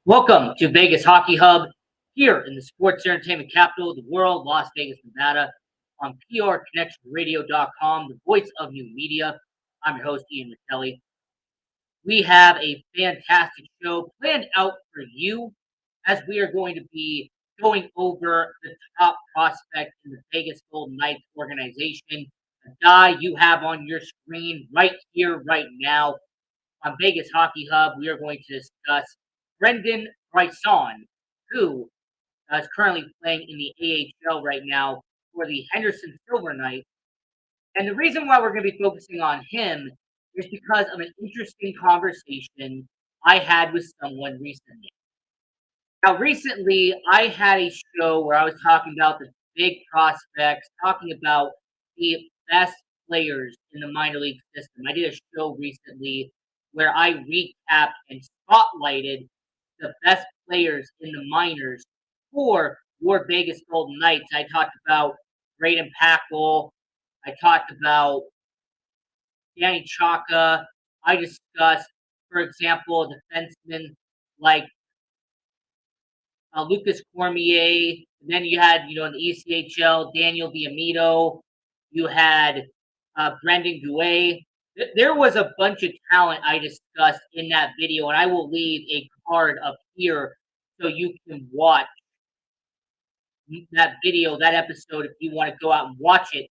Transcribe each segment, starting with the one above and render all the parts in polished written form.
Welcome to Vegas Hockey Hub here in the sports entertainment capital of the world, Las Vegas, Nevada, on PRConnectionRadio.com, the voice of new media. I'm your host, Ian McKelly. We have a fantastic show planned out for you as we are going to be going over the top prospect in the Vegas Golden Knights organization, a guy you have on your screen right here, right now on Vegas Hockey Hub. We are going to discuss Brendan Brisson, who is currently playing in the AHL right now for the Henderson Silver Knights. And the reason why we're going to be focusing on him is because of an interesting conversation I had with someone recently. Now, recently, I had a show where I was talking about the big prospects, talking about the best players in the minor league system. I did a show recently where I recapped and spotlighted the best players in the minors for your Vegas Golden Knights. I talked about Braden Packle. I talked about Danny Chaka. I discussed, for example, defensemen like Lucas Cormier. And then you had, in the ECHL, Daniel Diamito. You had Brendan Gouet. There was a bunch of talent I discussed in that video, and I will leave a card up here so you can watch that video, that episode, if you want to go out and watch it.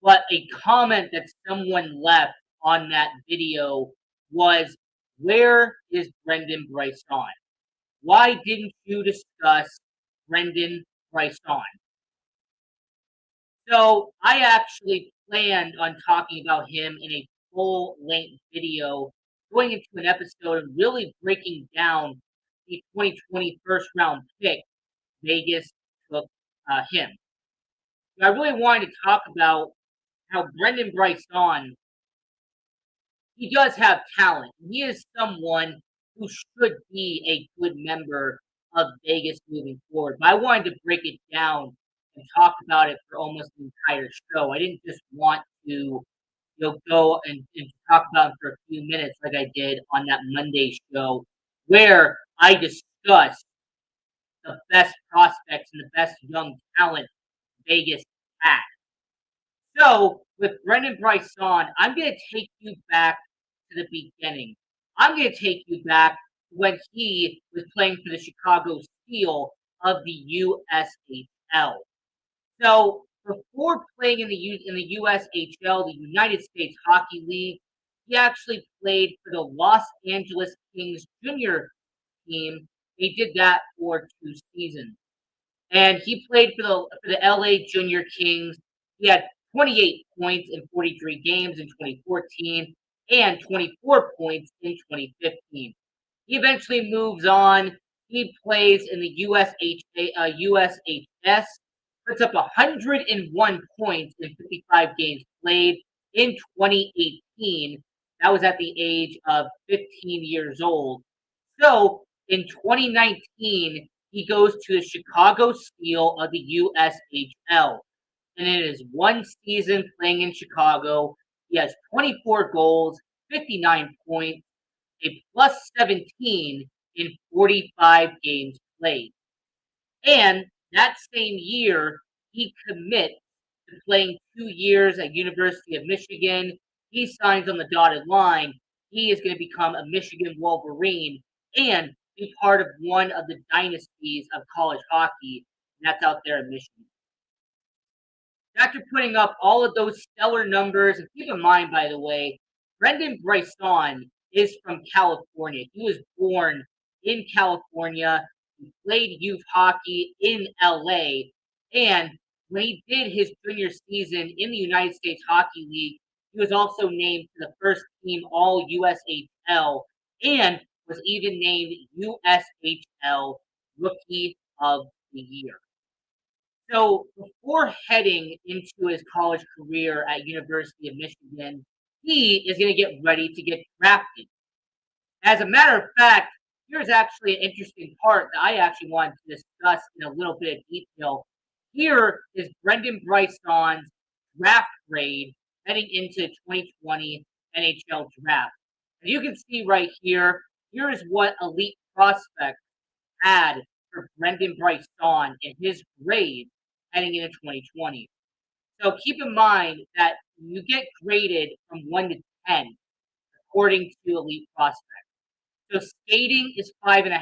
But a comment that someone left on that video was, "Where is Brendan Brisson? Why didn't you discuss Brendan Brisson?" So I actually planned on talking about him in a full-length video, going into an episode and really breaking down the 2020 first-round pick Vegas took him. So I really wanted to talk about how Brendan Brisson, he does have talent. He is someone who should be a good member of Vegas moving forward. But I wanted to break it down and talk about it for almost the entire show. I didn't just want to go and talk about it for a few minutes like I did on that Monday show where I discussed the best prospects and the best young talent Vegas had. So with Brendan Brisson, I'm going to take you back to the beginning. I'm going to take you back when he was playing for the Chicago Steel of the USHL. So before playing in the USHL, the United States Hockey League, he actually played for the Los Angeles Kings junior team. He did that for 2 seasons, and he played for the LA Junior Kings. He had 28 points in 43 games in 2014 and 24 points in 2015. He eventually moves on. He plays in the USHS, puts up 101 points in 55 games played in 2018. That was at the age of 15 years old. So in 2019, he goes to the Chicago Steel of the USHL. And in his one season playing in Chicago, he has 24 goals, 59 points, a plus 17 in 45 games played. And that same year, he commits to playing 2 years at University of Michigan. He signs on the dotted line. He is going to become a Michigan Wolverine and be part of one of the dynasties of college hockey, and that's out there in Michigan. After putting up all of those stellar numbers, and keep in mind, by the way, Brendan Brisson is from California. He was born in California. He played youth hockey in LA. And when he did his junior season in the United States Hockey League, he was also named to the first team All USHL and was even named USHL Rookie of the Year. So before heading into his college career at University of Michigan, he is going to get ready to get drafted. As a matter of fact, here's actually an interesting part that I actually wanted to discuss in a little bit of detail. Here is Brendan Brisson's draft grade heading into 2020 NHL draft. As you can see right here, here is what elite prospects had for Brendan Bryson in his grade heading into 2020. So keep in mind that you get graded from 1 to 10 according to Elite Prospect. So skating is 5.5.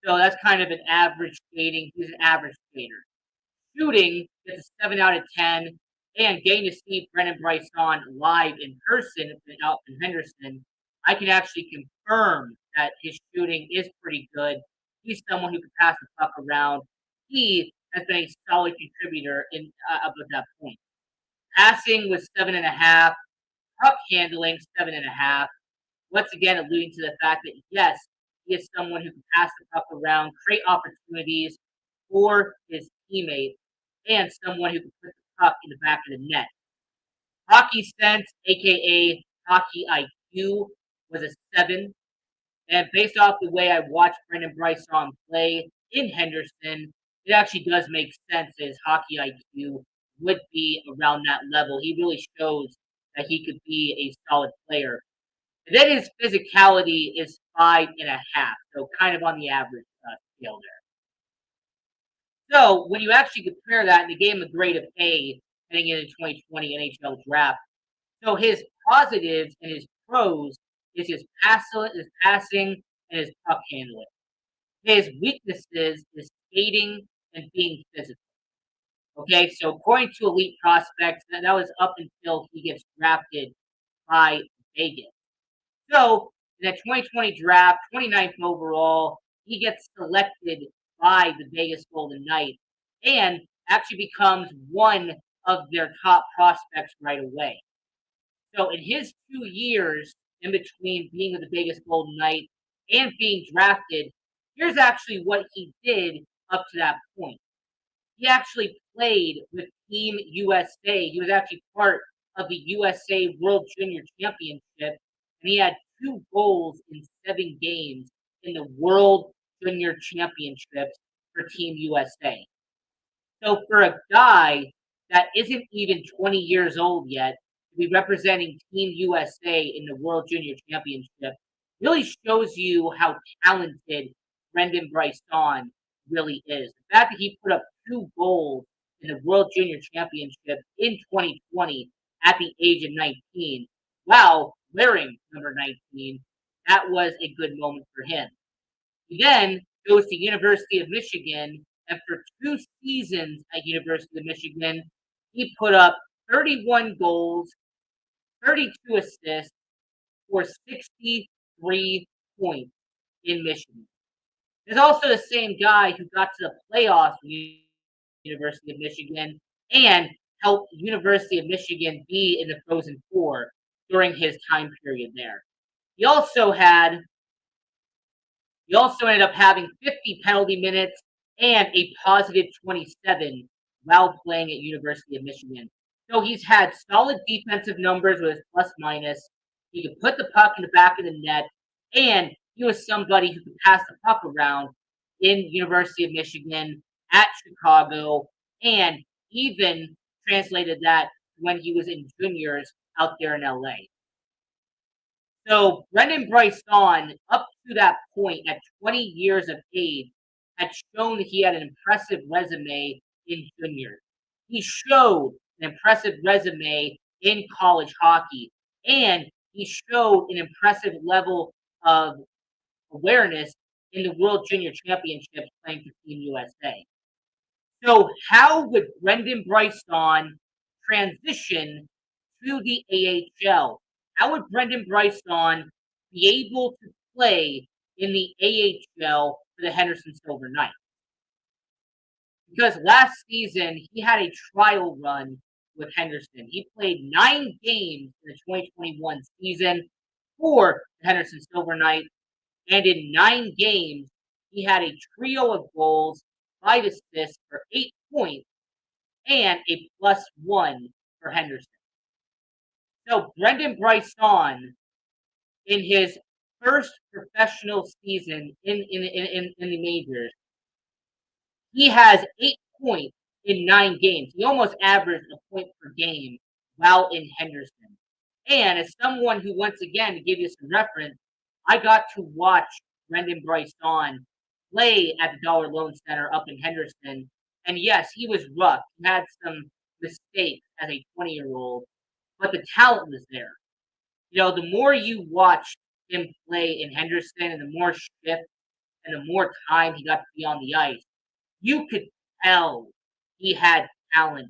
So that's kind of an average skating. He's an average skater. Shooting gets a 7 out of 10. And getting to see Brendan Bryson live in person out in Henderson, I can actually confirm that his shooting is pretty good. He's someone who can pass the puck around. He has been a solid contributor in up at that point. Passing was 7.5. Puck handling 7.5. Once again, alluding to the fact that yes, he is someone who can pass the puck around, create opportunities for his teammates, and someone who can put the puck in the back of the net. Hockey sense, aka hockey IQ, was a 7. And based off the way I watched Brendan Bryson play in Henderson, it actually does make sense that his hockey IQ would be around that level. He really shows that he could be a solid player. And then his physicality is 5.5, so kind of on the average scale there. So when you actually compare that, and he gave him a grade of A heading into 2020 NHL draft. So his positives and his pros is his passing, and his puck handling. His weaknesses is skating and being physical. Okay, so according to Elite Prospects, that was up until he gets drafted by Vegas. So in the 2020 draft, 29th overall, he gets selected by the Vegas Golden Knights and actually becomes one of their top prospects right away. So in his 2 years in between being with the Vegas Golden Knights and being drafted, here's actually what he did up to that point. He actually played with Team USA. He was actually part of the USA World Junior Championship, and he had 2 goals in 7 games in the World Junior Championships for Team USA. So for a guy that isn't even 20 years old yet to be representing Team USA in the World Junior Championship really shows you how talented Brendan Bryson really is. The fact that he put up 2 goals in the World Junior Championship in 2020 at the age of 19, while wearing number 19, that was a good moment for him. He then goes to University of Michigan, and for 2 seasons at University of Michigan, he put up 31 goals, 32 assists, for 63 points in Michigan. There's also the same guy who got to the playoffs with University of Michigan and helped University of Michigan be in the Frozen Four during his time period there. He also had he also ended up having 50 penalty minutes and a positive 27 while playing at University of Michigan. So he's had solid defensive numbers with his plus minus. He could put the puck in the back of the net, and he was somebody who could pass the puck around in University of Michigan, at Chicago, and even translated that when he was in juniors out there in LA. So Brendan Bryson, up to that point, at 20 years of age, had shown that he had an impressive resume in juniors. He showed an impressive resume in college hockey, and he showed an impressive level of awareness in the World Junior Championships playing for Team USA. So how would Brendan Bryson transition to the AHL? How would Brendan Bryson be able to play in the AHL for the Henderson Silver Knights? Because last season he had a trial run with Henderson. He played 9 games in the 2021 season for the Henderson Silver Knights, and in 9 games he had a trio of goals, 5 assists for 8 points, and a +1 for Henderson. So Brendan Bryson, in his first professional season in the majors, he has 8 points in 9 games. He almost averaged a point per game while in Henderson. And as someone who, once again, to give you some reference, I got to watch Brendan Bryson play at the Dollar Loan Center up in Henderson. And yes, he was rough. He had some mistakes as a 20-year-old, but the talent was there. The more you watch him play in Henderson and the more shift and the more time he got to be on the ice, you could tell he had talent,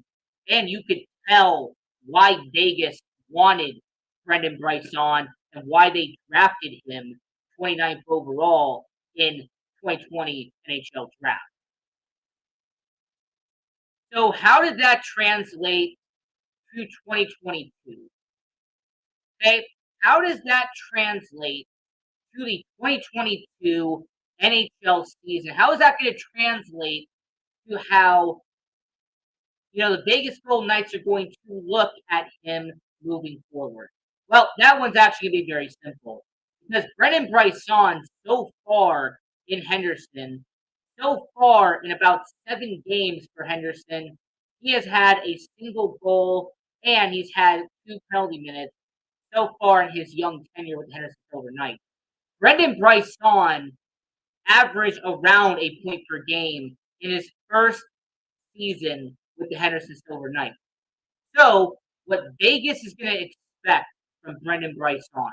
and you could tell why Vegas wanted Brendan Brisson and why they drafted him 29th overall in 2020 NHL draft. So how did that translate to 2022? Okay, how does that translate to the 2022 NHL season? How is that going to translate to how the Vegas Golden Knights are going to look at him moving forward? Well, that one's actually going to be very simple because Brendan Brisson, so far in Henderson, so far in about 7 games for Henderson, he has had a single goal and he's had 2 penalty minutes so far in his young tenure with the Henderson Silver Knights. Brendan Brisson averaged around a point per game in his first season with the Henderson Silver Knights. So, what Vegas is going to expect from Brendan Brisson,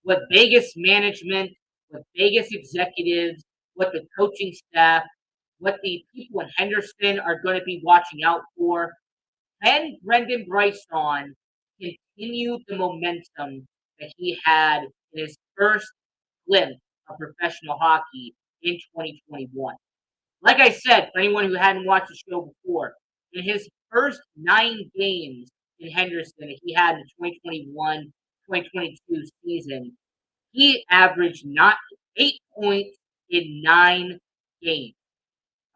what Vegas management, what Vegas executives, what the coaching staff, what the people in Henderson are going to be watching out for, can Brendan Brisson continue the momentum that he had in his first glimpse of professional hockey in 2021? Like I said, for anyone who hadn't watched the show before, in his first 9 games in Henderson that he had in the 2021-2022 season, he averaged not 8 points in 9 games.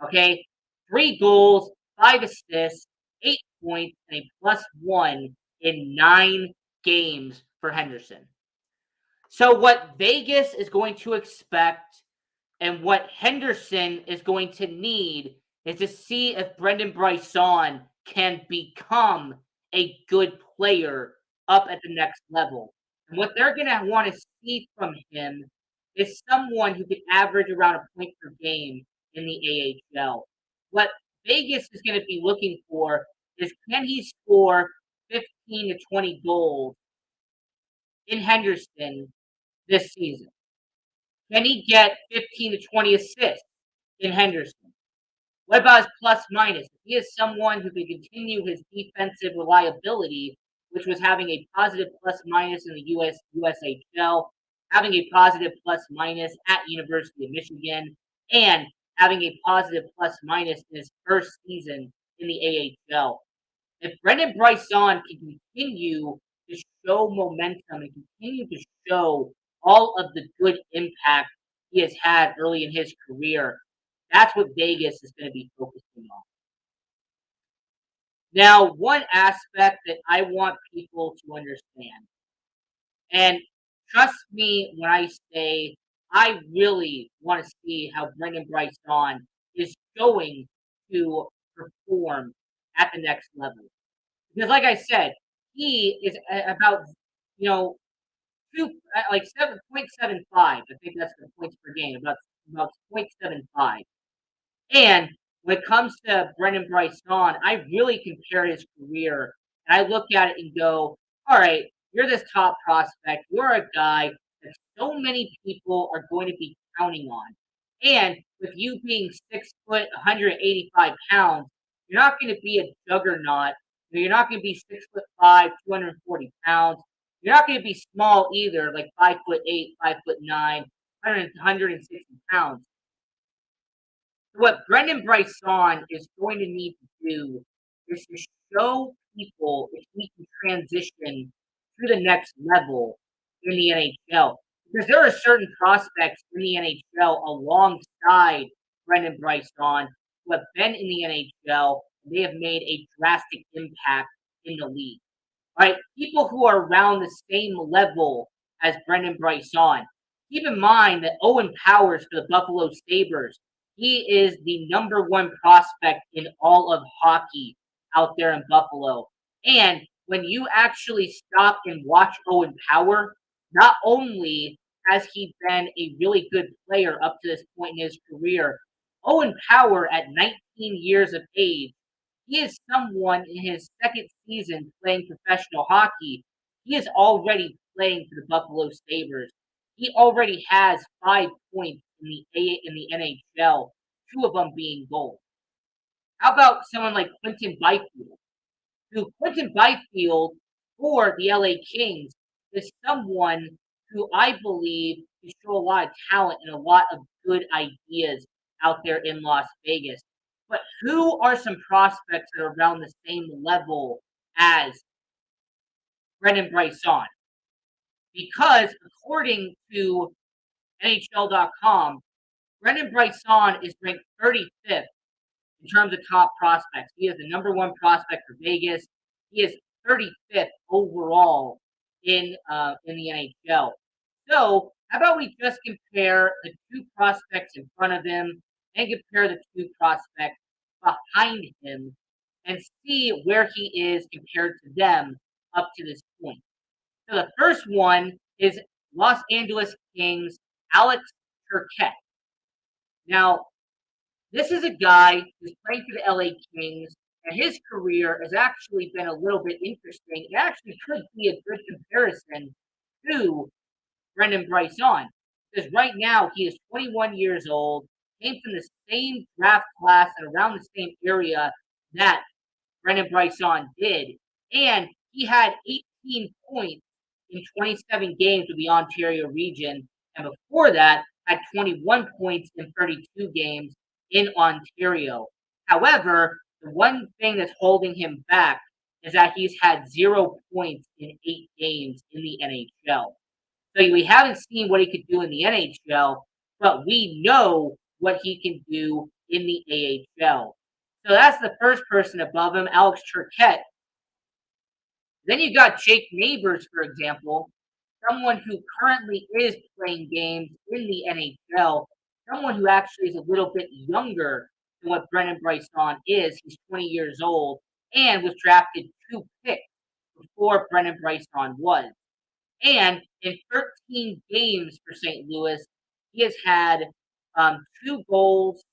Okay, 3 goals, 5 assists, 8 points, and a +1 in 9 games for Henderson. So what Vegas is going to expect and what Henderson is going to need is to see if Brendan Brisson can become a good player up at the next level. And what they're going to want to see from him is someone who can average around a point per game in the AHL. What Vegas is going to be looking for is, can he score 15 to 20 goals in Henderson this season? Can he get 15 to 20 assists in Henderson? What about his plus minus? If he is someone who can continue his defensive reliability, which was having a positive plus minus in the USHL, having a positive plus minus at University of Michigan, and having a positive plus minus in his first season in the AHL. If Brendan Brisson can continue to show momentum and continue to show all of the good impact he has had early in his career, that's what Vegas is going to be focusing on. Now, one aspect that I want people to understand, and trust me when I say I really want to see how Brendan Brisson is going to perform at the next level. Because, like I said, he is about, you know, like 7.75. I think that's the points per game, about 0.75. And when it comes to Brendan Brisson, I really compare his career and I look at it and go, all right, you're this top prospect. You're a guy that so many people are going to be counting on. And with you being 6 foot, 185 pounds, you're not going to be a juggernaut. You're not going to be 6'5", 240 pounds. You're not going to be small either, like 5'8", 5'9", 160 pounds. What Brendan Brisson is going to need to do is to show people if he can transition to the next level in the NHL. Because there are certain prospects in the NHL alongside Brendan Brisson who have been in the NHL and they have made a drastic impact in the league. All right, people who are around the same level as Brendan Brisson. Keep in mind that Owen Powers for the Buffalo Sabres, he is the #1 prospect in all of hockey out there in Buffalo. And when you actually stop and watch Owen Power, not only has he been a really good player up to this point in his career. Owen Power, at 19 years of age, he is someone in his second season playing professional hockey. He is already playing for the Buffalo Sabres. He already has 5 points in the NHL, two of them being goals. How about someone like Quentin Byfield? Quentin Byfield for the LA Kings is someone who I believe can show a lot of talent and a lot of good ideas out there in Las Vegas. But who are some prospects that are around the same level as Brendan Brisson? Because according to NHL.com, Brendan Brisson is ranked 35th in terms of top prospects. He is the number one prospect for Vegas. He is 35th overall in the NHL. So how about we just compare the two prospects in front of him and compare the two prospects behind him and see where he is compared to them up to this point. So the first one is Los Angeles Kings Alex Turquette. Now, this is a guy who's playing for the LA Kings, and his career has actually been a little bit interesting. It actually could be a good comparison to Brendan Brisson, because right now he is 21 years old, came from the same draft class and around the same area that Brendan Brisson did, and he had 18 points in 27 games with the Ontario region, and before that had 21 points in 32 games in Ontario. However, the one thing that's holding him back is that he's had 0 points in 8 games in the NHL. So we haven't seen what he could do in the NHL, but we know what he can do in the AHL. So that's the first person above him, Alex Turquette. Then you got Jake Neighbors, for example, someone who currently is playing games in the NHL, someone who actually is a little bit younger than what Brendan Brisson is. He's 20 years old and was drafted 2 picks before Brendan Brisson was. And in 13 games for St. Louis, he has had 2 goals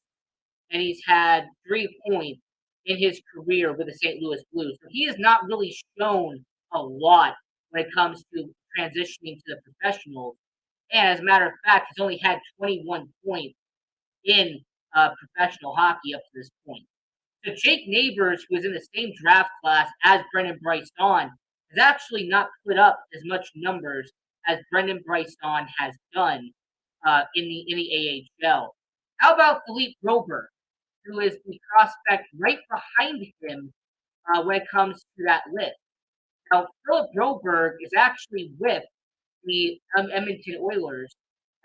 and he's had 3 points in his career with the St. Louis Blues. So he has not really shown a lot when it comes to transitioning to the professionals. And as a matter of fact, he's only had 21 points in professional hockey up to this point. So Jake Neighbors, who is in the same draft class as Brendan Brisson, has actually not put up as much numbers as Brendan Brisson has done in the AHL. How about Philippe Broberg, who is the prospect right behind him when it comes to that list? Now, Philip Broberg is actually with the Edmonton Oilers,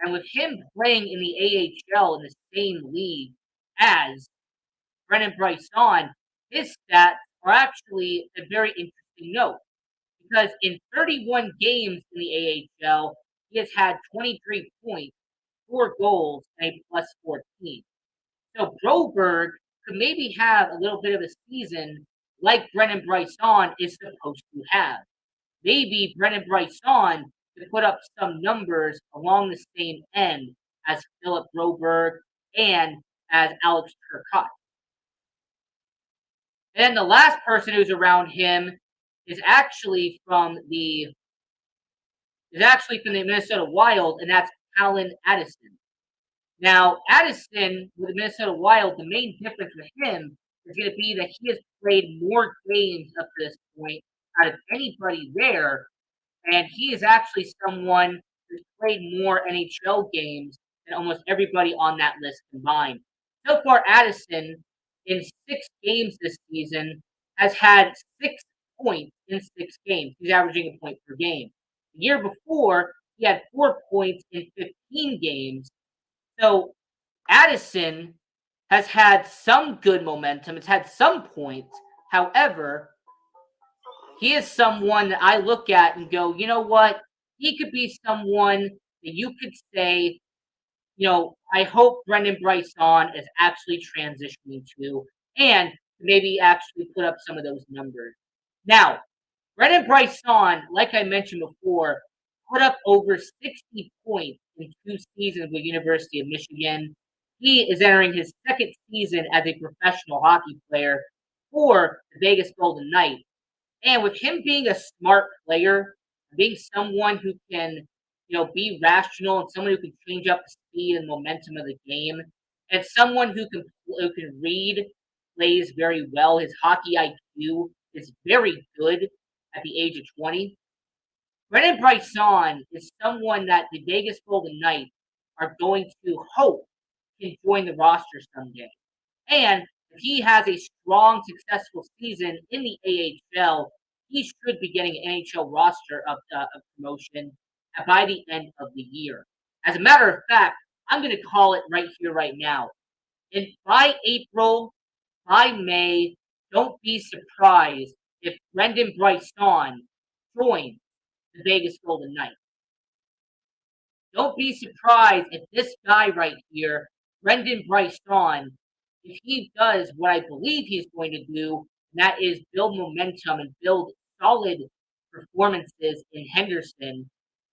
and with him playing in the AHL in the same league as Brendan Brisson, his stats are actually a very interesting note because in 31 games in the AHL, he has had 23 points, 4 goals, and a plus 14. So Broberg could maybe have a little bit of a season like Brendan Brisson is supposed to have. Maybe Brendan Brisson could put up some numbers along the same end as Philip Broberg and as Alex Turcotte. And then the last person who's around him is actually from the Minnesota Wild, and that's Alan Addison. Now, Addison with the Minnesota Wild, the main difference with him is going to be that he has played more games up to this point out of anybody there, and he is actually someone who's played more NHL games than almost everybody on that list combined. So far, Addison, in 6 games this season, has had 6 points in 6 games. He's averaging a point per game. The year before, he had 4 points in 15 games. So Addison has had some good momentum. It's had some points. However, he is someone that I look at and go, you know what? He could be someone that you could say, I hope Brendan Brisson is actually transitioning to and maybe actually put up some of those numbers. Now, Brendan Brisson, like I mentioned before, put up over 60 points in 2 seasons with University of Michigan. He is entering his second season as a professional hockey player for the Vegas Golden Knights. And with him being a smart player, being someone who can, be rational and someone who can change up the speed and momentum of the game, and someone who can read plays very well. His hockey IQ is very good at the age of 20. Brennan Brisson is someone that the Vegas Golden Knights are going to hope can join the roster someday. And if he has a strong, successful season in the AHL, he should be getting an NHL roster of promotion by the end of the year. As a matter of fact, I'm going to call it right here, right now. And by April, by May, don't be surprised if Brendan Brisson joins the Vegas Golden Knights. Don't be surprised if this guy right here, Brendan Brisson, if he does what I believe he's going to do, and that is build momentum and build solid performances in Henderson,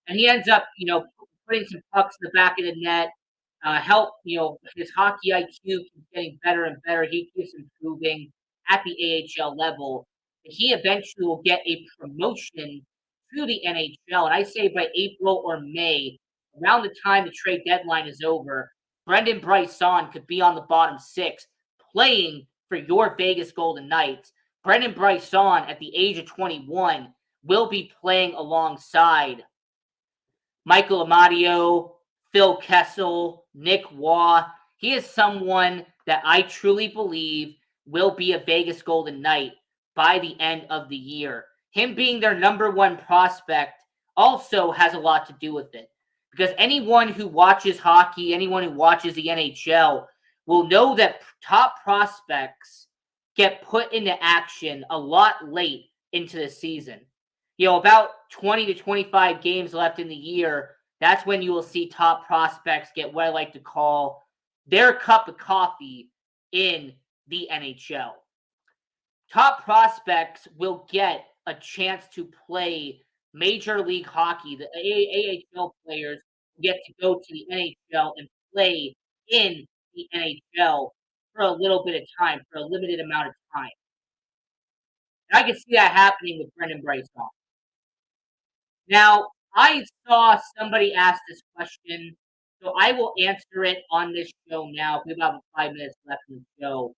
and he ends up, putting some pucks in the back of the net, help, his hockey IQ keeps getting better and better. He keeps improving at the AHL level. He eventually will get a promotion to the NHL, and I say by April or May, around the time the trade deadline is over, Brendan Brisson could be on the bottom six playing for your Vegas Golden Knights. Brendan Brisson, at the age of 21, will be playing alongside Michael Amadio, Phil Kessel, Nick Waugh. He is someone that I truly believe will be a Vegas Golden Knight by the end of the year. Him being their number one prospect also has a lot to do with it. Because anyone who watches hockey, anyone who watches the NHL will know that top prospects get put into action a lot late into the season. About 20 to 25 games left in the year, that's when you will see top prospects get what I like to call their cup of coffee in the NHL. Top prospects will get a chance to play Major League Hockey. The AHL players get to go to the NHL and play in the NHL for a little bit of time, for a limited amount of time. And I can see that happening with Brendan Brisson. Now, I saw somebody ask this question, so I will answer it on this show now. We have about 5 minutes left in the show.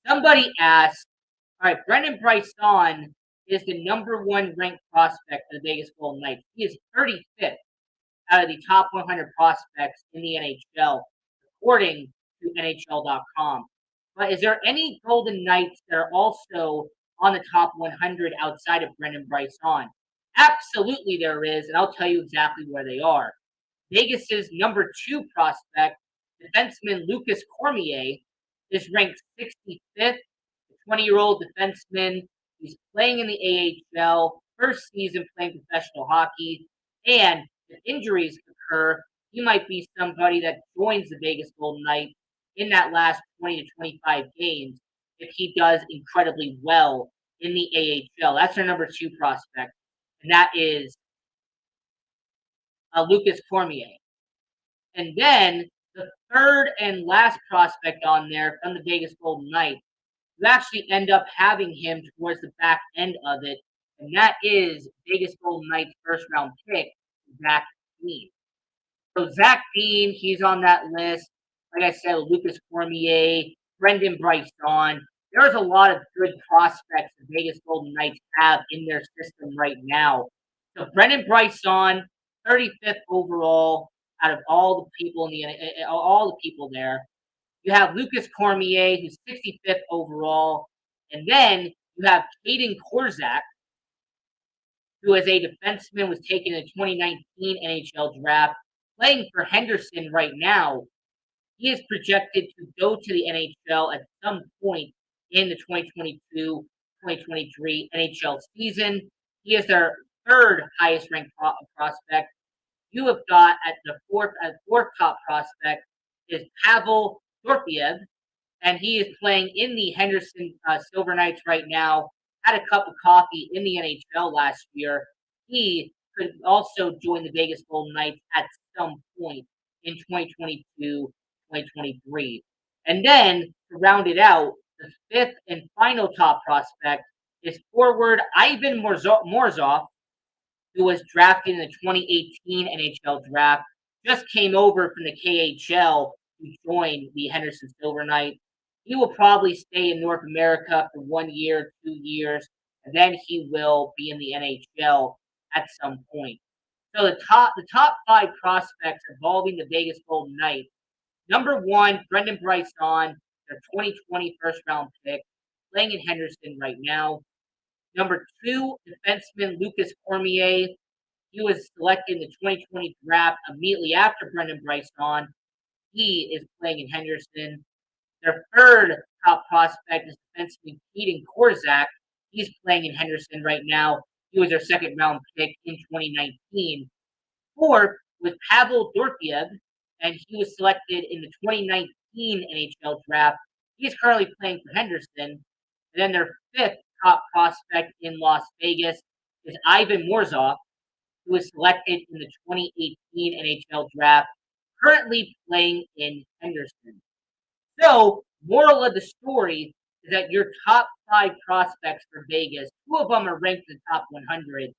Somebody asked, all right, Brendan Brisson is the number one ranked prospect for the Vegas Golden Knights. He is 35th out of the top 100 prospects in the NHL, according to NHL.com. But is there any Golden Knights that are also on the top 100 outside of Brendan Brisson? Absolutely there is, and I'll tell you exactly where they are. Vegas's number 2 prospect, defenseman Lucas Cormier, is ranked 65th. The 20-year-old defenseman. He's playing in the AHL, first season playing professional hockey, and if injuries occur, he might be somebody that joins the Vegas Golden Knights in that last 20 to 25 games if he does incredibly well in the AHL. That's their number 2 prospect, and that is Lucas Cormier. And then the third and last prospect on there from the Vegas Golden Knights, you actually end up having him towards the back end of it, and that is Vegas Golden Knights first round pick, Zach Dean. So Zach Dean, he's on that list. Like I said, Lucas Cormier, Brendan Brisson. There's a lot of good prospects the Vegas Golden Knights have in their system right now. So Brendan Brisson, 35th overall out of all the people there. You have Lucas Cormier, who's 65th overall. And then you have Caden Korczak, who is a defenseman, was taken in the 2019 NHL draft, playing for Henderson right now. He is projected to go to the NHL at some point in the 2022-2023 NHL season. He is their third highest ranked prospect. You have got at the fourth top prospect is Pavel Dorofeyev, and he is playing in the Henderson Silver Knights right now. Had a cup of coffee in the NHL last year. He could also join the Vegas Golden Knights at some point in 2022, 2023. And then to round it out, the fifth and final top prospect is forward Ivan Morzov, who was drafted in the 2018 NHL draft, just came over from the KHL to join the Henderson Silver Knights. He will probably stay in North America for 1 year, 2 years, and then he will be in the NHL at some point. So the top five prospects involving the Vegas Golden Knights. Number one, Brendan Brisson, their 2020 first round pick, playing in Henderson right now. Number two, defenseman Lucas Cormier. He was selected in the 2020 draft immediately after Brendan Brisson. He is playing in Henderson. Their third top prospect is defenseman Keaton Korczak. He's playing in Henderson right now. He was their second round pick in 2019. Fourth was Pavel Dorofeyev, and he was selected in the 2019 NHL draft. He's currently playing for Henderson. And then their fifth top prospect in Las Vegas is Ivan Morzov, who was selected in the 2018 NHL draft, currently playing in Henderson. So, moral of the story is that your top five prospects for Vegas, two of them are ranked in the top 100.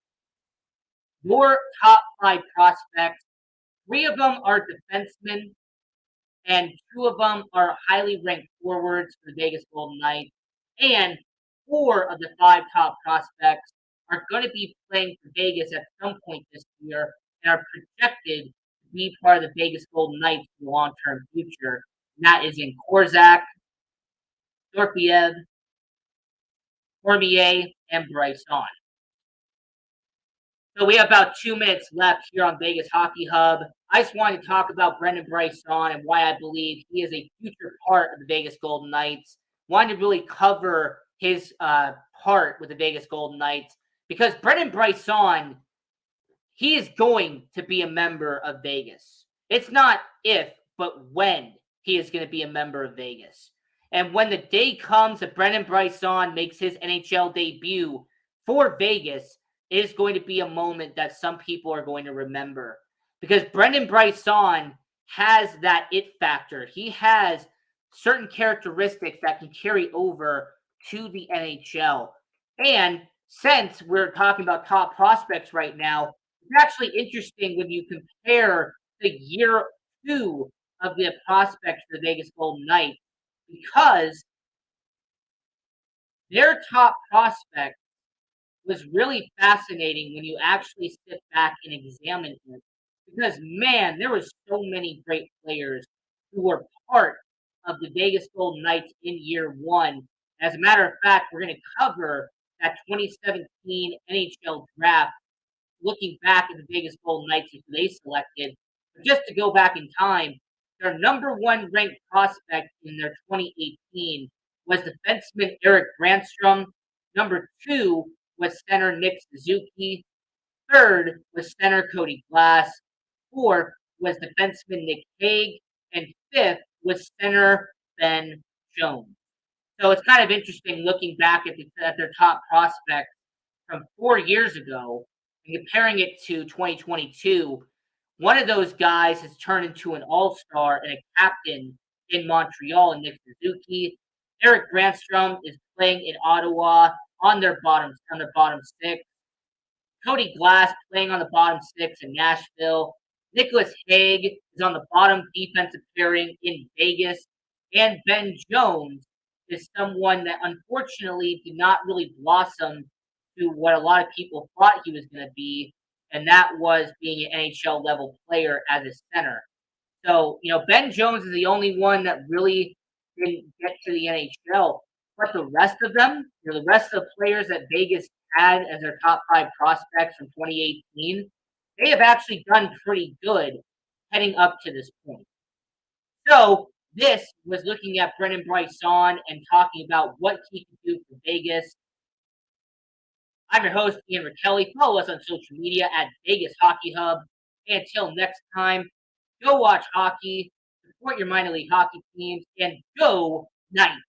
Your top five prospects, three of them are defensemen, and two of them are highly ranked forwards for the Vegas Golden Knights. And four of the five top prospects are going to be playing for Vegas at some point this year and are projected to be part of the Vegas Golden Knights for the long-term future. And that is in Korczak, Dorofeyev, Cormier, and Brisson. So we have about 2 minutes left here on Vegas Hockey Hub. I just wanted to talk about Brendan Brisson and why I believe he is a future part of the Vegas Golden Knights. Wanted to really cover his part with the Vegas Golden Knights because Brendan Brisson, he is going to be a member of Vegas. It's not if, but when he is going to be a member of Vegas. And when the day comes that Brendan Brisson makes his NHL debut for Vegas, it is going to be a moment that some people are going to remember. Because Brendan Brisson has that it factor. He has certain characteristics that can carry over to the NHL. And since we're talking about top prospects right now, it's actually interesting when you compare the year two of the prospects for the Vegas Golden Knights, because their top prospect was really fascinating when you actually sit back and examine it. Because, man, there was so many great players who were part of the Vegas Golden Knights in year one. As a matter of fact, we're going to cover that 2017 NHL draft, looking back at the Vegas Golden Knights who they selected. But just to go back in time, their number one ranked prospect in their 2018 was defenseman Eric Brandstrom. Number two was center Nick Suzuki. Third was center Cody Glass. Fourth was defenseman Nick Hague. And fifth was center Ben Jones. So it's kind of interesting looking back at their top prospects from 4 years ago and comparing it to 2022. One of those guys has turned into an all-star and a captain in Montreal, in Nick Suzuki. Eric Brandstrom is playing in Ottawa on their bottom six. Cody Glass playing on the bottom six in Nashville. Nicholas Hague is on the bottom defensive pairing in Vegas. And Ben Jones is someone that unfortunately did not really blossom to what a lot of people thought he was going to be, and that was being an NHL level player as a center. So, Ben Jones is the only one that really didn't get to the NHL. But the rest of them, the rest of the players that Vegas had as their top five prospects from 2018, they have actually done pretty good heading up to this point. So this was looking at Brendan Brisson and talking about what he could do for Vegas. I'm your host, Ian Rakelli. Follow us on social media at Vegas Hockey Hub. And until next time, go watch hockey, support your minor league hockey teams, and go Knights.